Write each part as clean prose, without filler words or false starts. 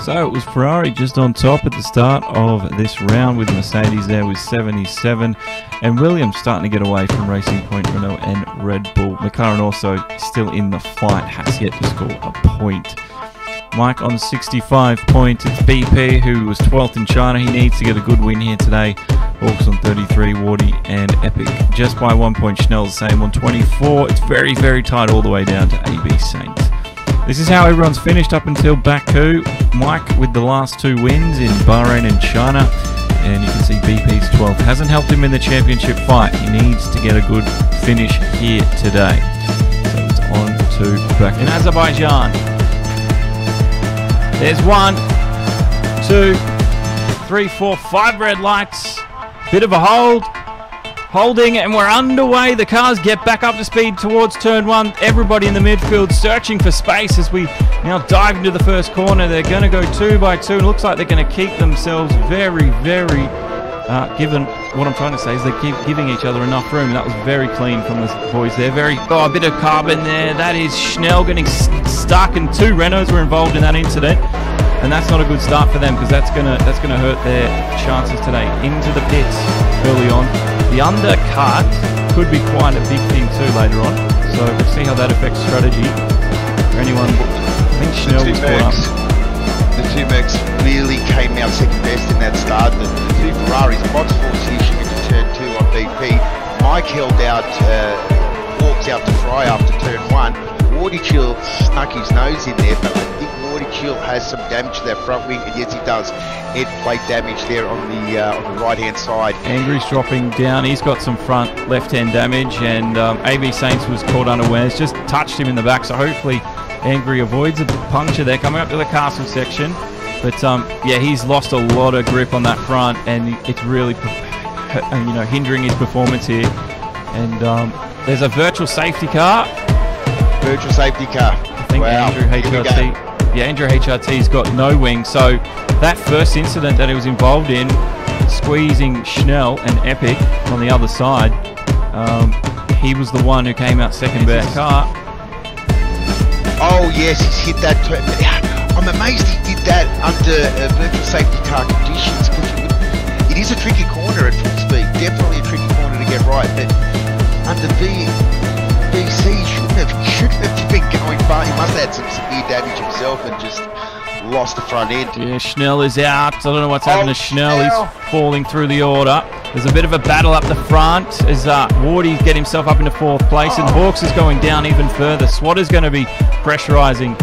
So it was Ferrari just on top at the start of this round, with Mercedes there with 77, and Williams starting to get away from Racing Point, Renault and Red Bull. Mclaren also still in the fight, has yet to score a point. Mike on 65 points. It's BP, who was 12th in China. He needs to get a good win here today. Hawks on 33, Wardy and Epic just by 1 point. Schnell's the same on 24. It's very, very tight all the way down to AB Saints. This is how everyone's finished up until Baku. Mike with the last two wins in Bahrain and China. And you can see BP's 12th. Hasn't helped him in the championship fight. He needs to get a good finish here today. So it's on to Baku. In Azerbaijan. There's 1, 2, 3, 4, 5 red lights. Bit of a hold. Holding, and we're underway. The cars get back up to speed towards turn 1. Everybody in the midfield searching for space as we now dive into the first corner. They're going to go 2 by 2. It looks like they're going to keep themselves very, very given. What I'm trying to say is they keep giving each other enough room. That was very clean from the boys there. A bit of carbon there. That is Schnell getting stuck, and 2 Renaults were involved in that incident. And that's not a good start for them, because that's gonna hurt their chances today. Into the pits early on. The undercut could be quite a big thing too later on. So we'll see how that affects strategy. For anyone, I think Schnell was caught up. The two Mercs really came out second best in that start. The two Ferraris, box force issue into turn 2 on BP. Mike held out, walks out to Fry after turn 1. Wardy Chill snuck his nose in there, but I think Wardy Chill has some damage to that front wing, and yes he does. Head plate damage there on the right hand side. Angry's dropping down. He's got some front left hand damage, and AB Saints was caught unawares, just touched him in the back. So hopefully Angry avoids a puncture there coming up to the castle section. But yeah, he's lost a lot of grip on that front, and it's really hindering his performance here. And there's a virtual safety car. Virtual safety car. I think Andrew HRT. Yeah, Andrew HRT's got no wing. So that first incident that he was involved in, squeezing Schnell and Epic on the other side, he was the one who came out second best. Car. Oh yes, he's hit that. I'm amazed he did that under virtual safety car conditions, because it is a tricky corner at full speed. Definitely a tricky corner to get right, but under BC shouldn't have been going far. He must have had some severe damage himself and just lost the front end. Yeah, Schnell is out. I don't know what's happened to Schnell. He's falling through the order. There's a bit of a battle up the front as Wardy get himself up into 4th place, and Hawks is going down even further. Swatter's going to be pressurising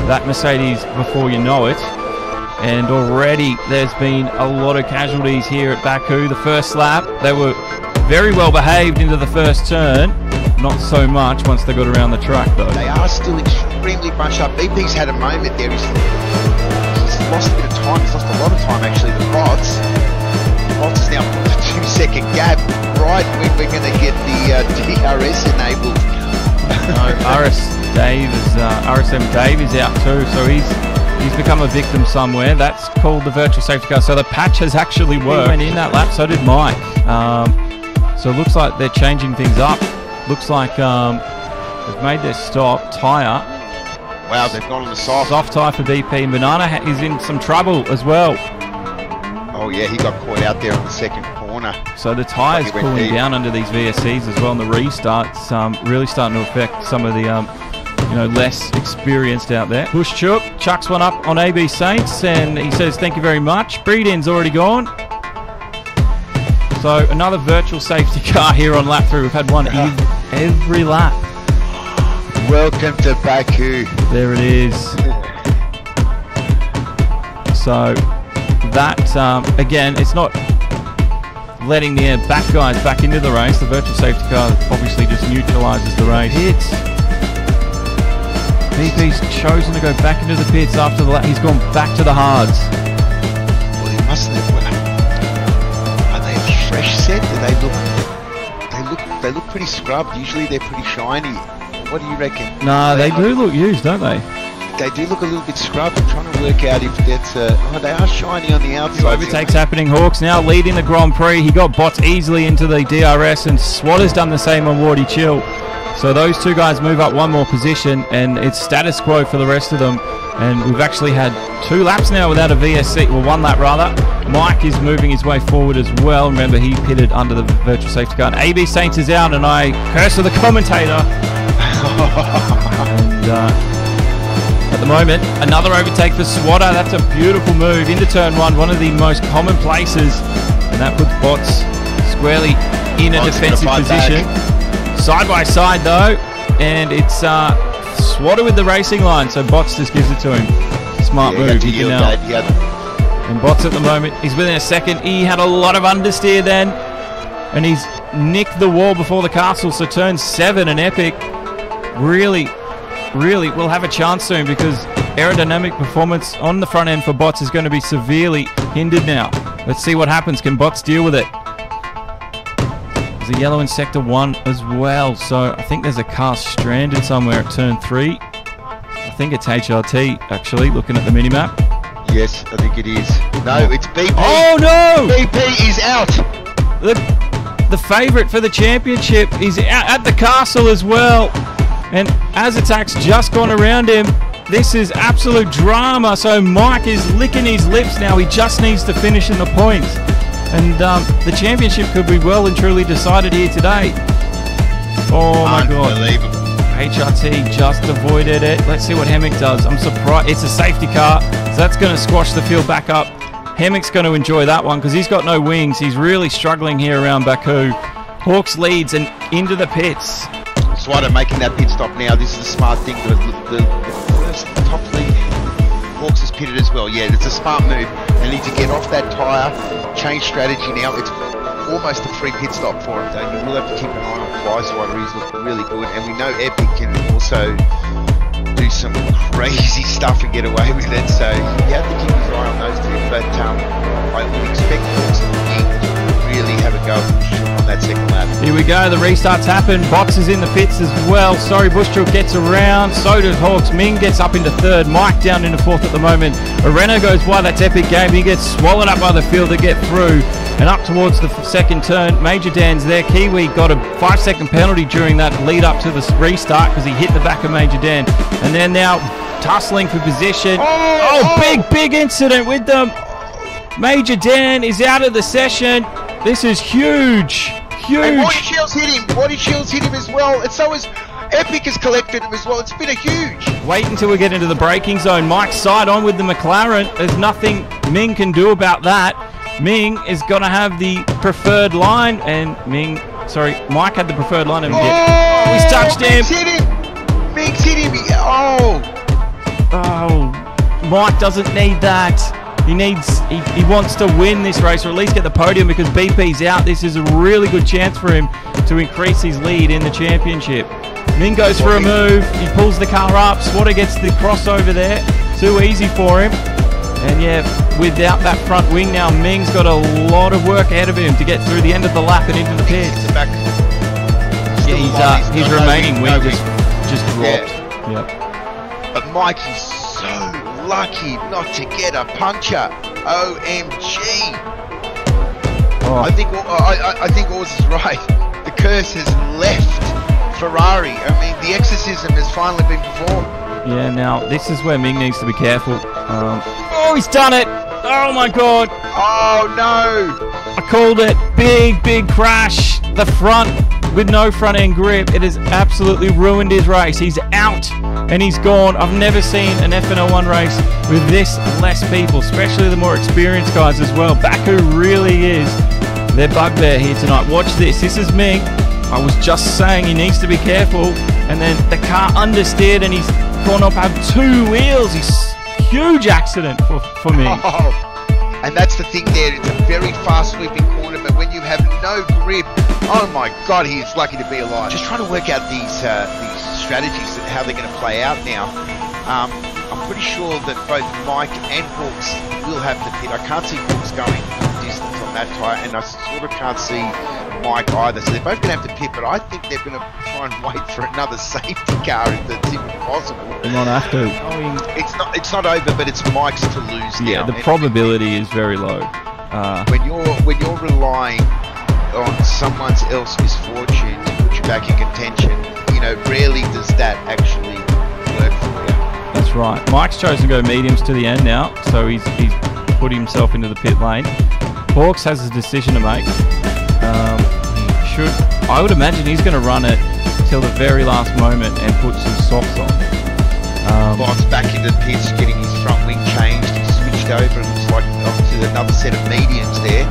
that Mercedes before you know it. And already there's been a lot of casualties here at Baku. The first lap, they were very well behaved into the first turn. Not so much once they got around the track though. They are still extremely bunched up. BP's had a moment there. He's lost a bit of time. He's lost a lot of time actually. The Bots is now put the 2-second gap right when we're going to get the DRS enabled. No, RSM Dave is out too, so he's become a victim somewhere. That's called the virtual safety car. So the patch has actually worked. He went in that lap, so did Mike. So it looks like they're changing things up. Looks like they've made their stop. Tyre. Wow, they've gone on the soft. Soft tyre for BP. Banana is in some trouble as well. Oh yeah, he got caught out there on the second corner. So the tyre's cooling down under these VSCs as well, and the restart's really starting to affect some of the less experienced out there. Bush Chook chucks one up on AB Saints, and he says thank you very much. Breedin's already gone. So another virtual safety car here on lap 3. We've had one every lap. Welcome to Baku. There it is. So that, again, it's not letting the back guys back into the race. The virtual safety car obviously just neutralises the race. Hits. BP's chosen to go back into the pits after the lap. He's gone back to the hards. Well, he mustn't have. Are they a fresh set? They look pretty scrubbed. Usually they're pretty shiny. What do you reckon? Nah, they do look used, don't they? They do look a little bit scrubbed. I'm trying to work out if that's they are shiny on the outside. Overtake's happening. Hawks now leading the Grand Prix. He got Bots easily into the DRS, and Swatter's done the same on Wardy Chill. So those two guys move up one more position, and it's status quo for the rest of them. And we've actually had 2 laps now without a VSC, well 1 lap rather. Mike is moving his way forward as well. Remember, he pitted under the virtual safety car. And AB Saints is out, and I curse to the commentator. And at the moment, another overtake for Swatter. That's a beautiful move into turn 1, one of the most common places. And that puts Bots squarely in a defensive position. Side by side though, and it's Swatter with the racing line, so Bots just gives it to him. Smart move. He can and Bots at the moment, he's within a second. He had a lot of understeer then, and he's nicked the wall before the castle, so turn 7 and Epic really will have a chance soon, because aerodynamic performance on the front end for Bots is going to be severely hindered now. Let's see what happens. Can Bots deal with it? There's a yellow in sector 1 as well, so I think there's a car stranded somewhere at turn 3. I think it's HRT actually, looking at the minimap. Yes, I think it is. No, it's BP. Oh no! BP is out. The favourite for the championship is out at the castle as well, and Azatak's just gone around him. This is absolute drama. So Mike is licking his lips now. He just needs to finish in the points. And the championship could be well and truly decided here today. Oh my god. Unbelievable. HRT just avoided it. Let's see what Hemmick does. I'm surprised. It's a safety car, so that's going to squash the field back up. Hemmick's going to enjoy that one because he's got no wings. He's really struggling here around Baku. Hawks leads and into the pits. Swatter making that pit stop now. This is a smart thing. The first top lead, Hawks has pitted as well. Yeah, it's a smart move. They need to get off that tyre, change strategy now. It's almost a free pit stop for him, though. You will have to keep an eye on Fly Swatter. He's looking really good. And we know Epic can also do some crazy stuff and get away with it. So you have to keep his eye on those two. But I would expect Hawks to really have a go on that second lap. Here we go, the restarts happen. Bots is in the pits as well. Sorry, Bushchuk gets around. So does Hawks. Ming gets up into 3rd. Mike down into 4th at the moment. Arena goes wide. That's Epic game. He gets swallowed up by the field to get through. And up towards the 2nd turn. Major Dan's there. Kiwi got a 5-second penalty during that lead up to the restart because he hit the back of Major Dan. And then now tussling for position. Oh, big incident with them. Major Dan is out of the session. This is huge. And Body Shields hit him. Body Shields hit him as well. And so is Epic has collected him as well. It's been a huge. Wait until we get into the braking zone. Mike's side on with the Mclaren. There's nothing Ming can do about that. Ming is going to have the preferred line. And Mike had the preferred line. And he's touched him. Ming's hit him. Mike doesn't need that. He wants to win this race, or at least get the podium, because BP's out. This is a really good chance for him to increase his lead in the championship. Ming goes for a move. He pulls the car up. Swatter gets the crossover there. Too easy for him. And yeah, without that front wing now, Ming's got a lot of work ahead of him to get through the end of the lap and into the pits. Yeah, his remaining wing just dropped. Yeah. Yep. But Mike is so lucky not to get a puncher. OMG. I think Oz is right. The curse has left Ferrari. I mean, the exorcism has finally been performed. Yeah, now this is where Ming needs to be careful. He's done it. Oh my god. Oh no. I called it. Big crash. The front with no front end grip. It has absolutely ruined his race. He's out and he's gone. I've never seen an FNL1 race with this less people, especially the more experienced guys as well. Baku really is their bugbear here tonight. Watch this. This is Ming. I was just saying he needs to be careful. And then the car understeered and he's gone up, have 2 wheels. He's huge accident for me. And that's the thing there. It's a very fast sweeping corner, but when you have no grip, oh my god, he is lucky to be alive. Just trying to work out these strategies and how they're going to play out now. I'm pretty sure that both Mike and Hawks will have to pit. I can't see Hawks going distance on that tyre, and I sort of can't see Mike either. So they're both going to have to pit, but I think they're going to try and wait for another safety car if that's even possible. They not have to. I mean, it's not over, but it's Mike's to lose now. Yeah, the probability is very low. When you're relying on someone else's misfortune to put you back in contention, rarely does that actually work for you. That's right. Mike's chosen to go mediums to the end now, so he's put himself into the pit lane. Hawks has a decision to make. I would imagine he's going to run it till the very last moment and put some softs on. Box back into the pits, getting his front wing changed. He switched over, it looks like, onto another set of mediums there.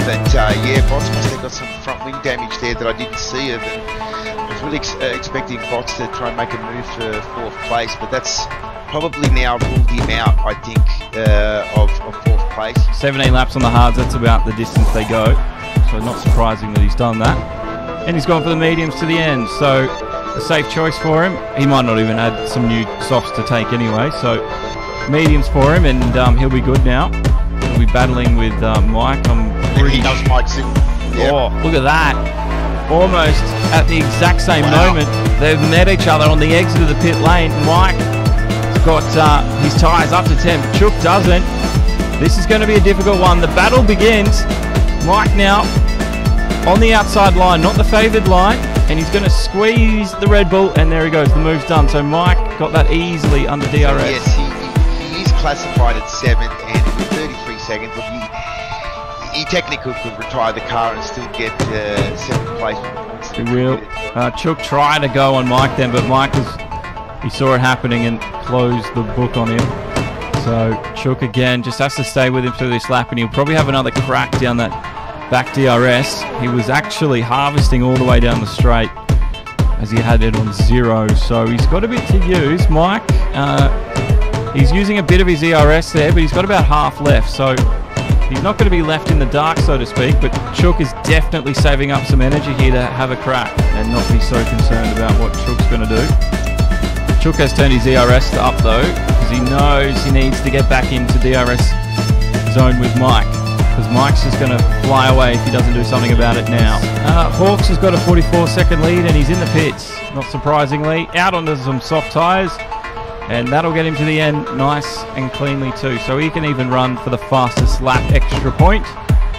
But yeah, Bots must have got some front wing damage there that I didn't see of. I was really expecting Bots to try and make a move for 4th place, but that's probably now ruled him out, I think, of 4th place. 17 laps on the hards, that's about the distance they go. So not surprising that he's done that. And he's gone for the mediums to the end, so a safe choice for him. He might not even add some new softs to take anyway, so mediums for him, and he'll be good now. He'll be battling with Mike. He does Mike soon. Yep. Oh, look at that. Almost at the exact same moment, they've met each other on the exit of the pit lane. Mike's got his tyres up to 10, but Chook doesn't. This is going to be a difficult one. The battle begins. Mike now on the outside line, not the favoured line, and he's going to squeeze the Red Bull, and there he goes. The move's done. So Mike got that easily under DRS. Yes, he is classified at 7th, and with 33 seconds, look, he technically could retire the car and still get 7th place. He will. Chook tried to go on Mike then, but Mike he saw it happening and closed the book on him. So Chook again just has to stay with him through this lap, and he'll probably have another crack down that back DRS. He was actually harvesting all the way down the straight as he had it on 0, so he's got a bit to use. Mike, he's using a bit of his ERS there, but he's got about half left, so he's not going to be left in the dark, so to speak, but Chook is definitely saving up some energy here to have a crack and not be so concerned about what Chook's going to do. Chook has turned his ERS up though, because he knows he needs to get back into DRS zone with Mike, because Mike's just going to fly away if he doesn't do something about it now. Hawks has got a 44-second lead, and he's in the pits, not surprisingly, out onto some soft tyres, and that'll get him to the end nice and cleanly too, so he can even run for the fastest lap extra point.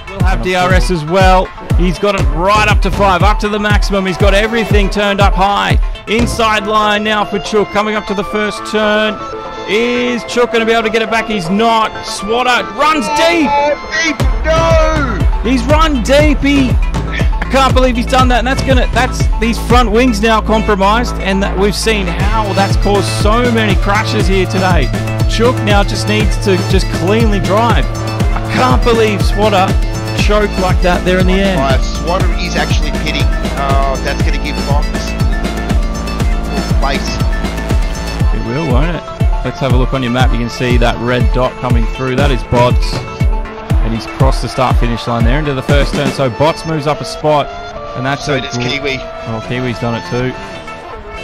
We'll have DRS as well. He's got it right up to 5, up to the maximum. He's got everything turned up high. Inside line now for Chook, coming up to the first turn. Is Chook going to be able to get it back? He's not. Swatter runs deep. Deep, no! He's run deep. I can't believe he's done that, and that's these front wings now compromised, and that we've seen how that's caused so many crashes here today. Chook now just needs to just cleanly drive. I can't believe Swatter choked like that there in the end. Swatter is actually pitting. Oh, that's going to give Fox 4th place. It will, won't it? Let's have a look on your map. You can see that red dot coming through. That is Bots. And he's crossed the start-finish line there into the first turn. So Bots moves up a spot. And that's so does Kiwi. Oh, Kiwi's done it too.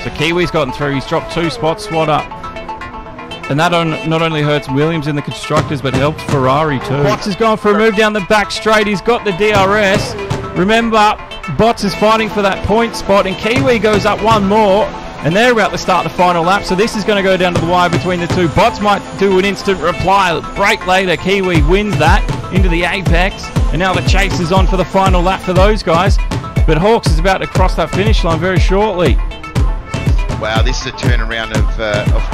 So Kiwi's gotten through. He's dropped 2 spots. Swatter. And that not only hurts Williams in the constructors, but helps Ferrari too. Bots has gone for a move down the back straight. He's got the DRS. Remember, Bots is fighting for that point spot, and Kiwi goes up 1 more. And they're about to start the final lap, so this is going to go down to the wire between the two. Bots might do an instant reply. Break later, Kiwi wins that into the apex. And now the chase is on for the final lap for those guys. But Hawks is about to cross that finish line very shortly. Wow, this is a turnaround of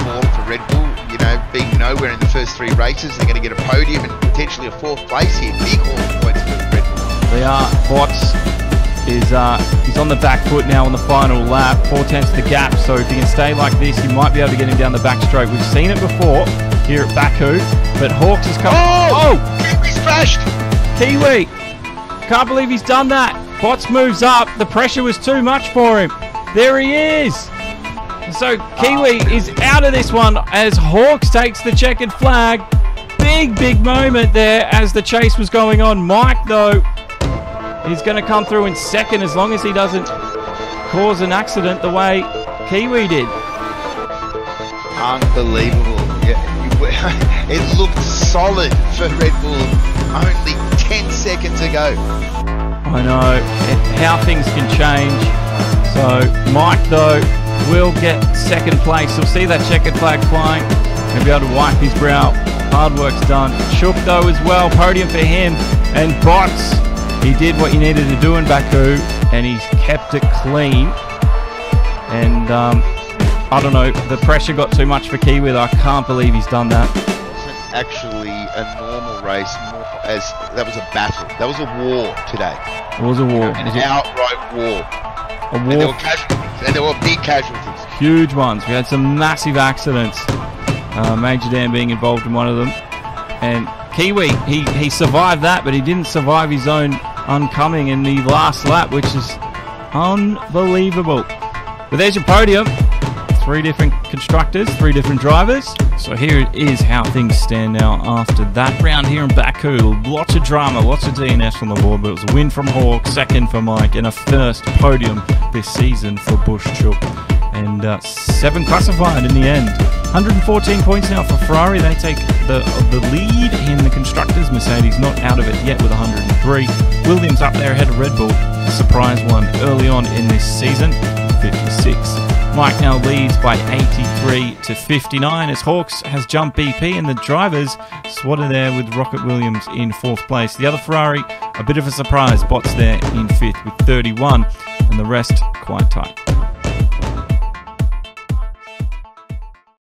form for Red Bull. You know, being nowhere in the first 3 races, they're going to get a podium and potentially a 4th place here. Big haul points for Red Bull. They are. Bots he's on the back foot now on the final lap. 4/10 the gap, so if he can stay like this, he might be able to get him down the back straight. We've seen it before here at Baku, but Hawks is coming. Oh! Kiwi's crashed! Kiwi! Can't believe he's done that. Bots moves up. The pressure was too much for him. There he is. So Kiwi is out of this one as Hawks takes the checkered flag. Big moment there as the chase was going on. Mike, though, he's going to come through in second as long as he doesn't cause an accident the way Kiwi did. Unbelievable. Yeah, it looked solid for Red Bull only 10 seconds ago. I know how things can change. So Mike, though, will get second place. He'll see that checkered flag flying and be able to wipe his brow. Hard work's done. Chook, though, as well. Podium for him. And Bots, he did what he needed to do in Baku, and he's kept it clean. And I don't know, the pressure got too much for Kiwi. I can't believe he's done that. It wasn't actually a normal race, as that was a battle. That was a war today. It was a war. An outright war. A war. And there were casualties, and there were big casualties. Huge ones. We had some massive accidents. Major Dan being involved in one of them. And Kiwi, he survived that, but he didn't survive his own oncoming in the last lap, which is unbelievable. But there's your podium. 3 different constructors, 3 different drivers. So here it is how things stand now after that round here in Baku. Lots of drama, lots of DNS on the board, but it was a win from Hawk, second for Mike, and a first podium this season for Bush Chook. And 7 classified in the end. 114 points now for Ferrari. They take the lead in the constructors. Mercedes not out of it yet with 103. Williams up there ahead of Red Bull. A surprise one early on in this season, 56. Mike now leads by 83 to 59 as Hawks has jumped BP, and the drivers swatted there with Rocket Williams in 4th place. The other Ferrari, a bit of a surprise, Bot's there in 5th with 31, and the rest quite tight.